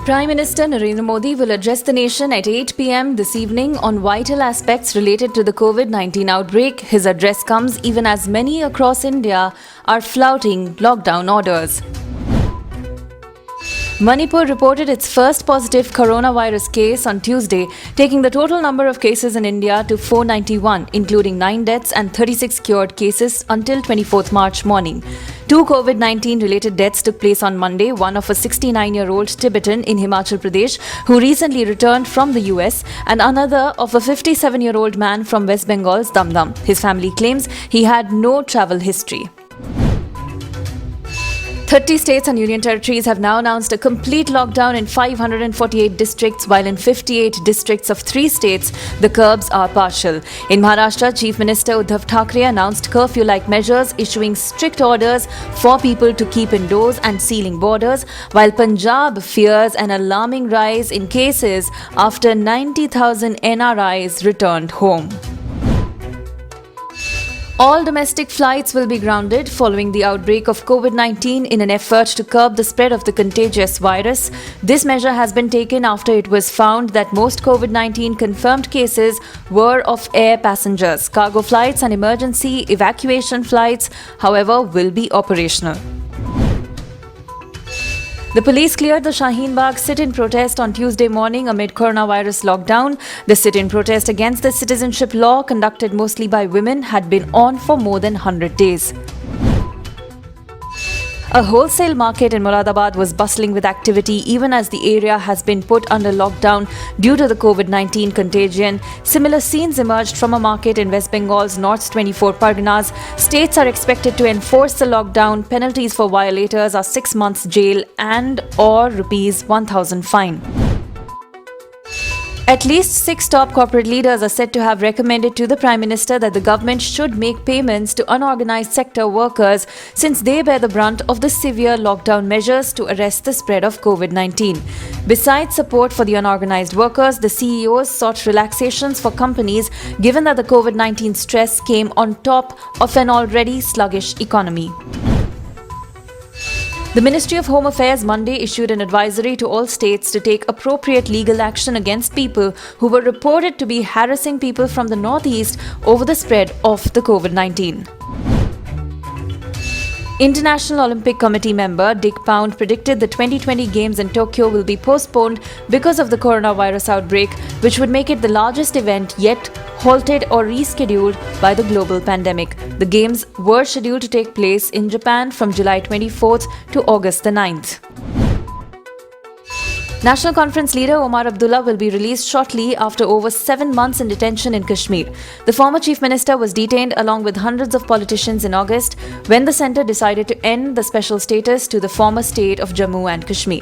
Prime Minister Narendra Modi will address the nation at 8 p.m. this evening on vital aspects related to the COVID-19 outbreak. His address comes even as many across India are flouting lockdown orders. Manipur reported its first positive coronavirus case on Tuesday, taking the total number of cases in India to 491, including 9 deaths and 36 cured cases until 24th March morning. 2 COVID-19 related deaths took place on Monday, one of a 69-year-old Tibetan in Himachal Pradesh who recently returned from the US and another of a 57-year-old man from West Bengal's Damdam. His family claims he had no travel history. 30 states and union territories have now announced a complete lockdown in 548 districts, while in 58 districts of 3 states, the curbs are partial. In Maharashtra, Chief Minister Uddhav Thackeray announced curfew-like measures, issuing strict orders for people to keep indoors and sealing borders, while Punjab fears an alarming rise in cases after 90,000 NRIs returned home. All domestic flights will be grounded following the outbreak of COVID-19 in an effort to curb the spread of the contagious virus. This measure has been taken after it was found that most COVID-19 confirmed cases were of air passengers. Cargo flights and emergency evacuation flights, however, will be operational. The police cleared the Shaheen Bagh sit-in protest on Tuesday morning amid coronavirus lockdown. The sit-in protest against the citizenship law, conducted mostly by women, had been on for more than 100 days. A wholesale market in Moradabad was bustling with activity even as the area has been put under lockdown due to the COVID-19 contagion. Similar scenes emerged from a market in West Bengal's North 24 Parganas. States are expected to enforce the lockdown. Penalties for violators are 6 months jail and/or Rs 1,000 fine. At least 6 top corporate leaders are said to have recommended to the Prime Minister that the government should make payments to unorganized sector workers since they bear the brunt of the severe lockdown measures to arrest the spread of COVID-19. Besides support for the unorganized workers, the CEOs sought relaxations for companies given that the COVID-19 stress came on top of an already sluggish economy. The Ministry of Home Affairs Monday issued an advisory to all states to take appropriate legal action against people who were reported to be harassing people from the northeast over the spread of the COVID-19. International Olympic Committee member Dick Pound predicted the 2020 Games in Tokyo will be postponed because of the coronavirus outbreak, which would make it the largest event yet halted or rescheduled by the global pandemic. The Games were scheduled to take place in Japan from July 24th to August the 9th. National Conference leader Omar Abdullah will be released shortly after over 7 months in detention in Kashmir. The former Chief Minister was detained along with hundreds of politicians in August when the centre decided to end the special status to the former state of Jammu and Kashmir.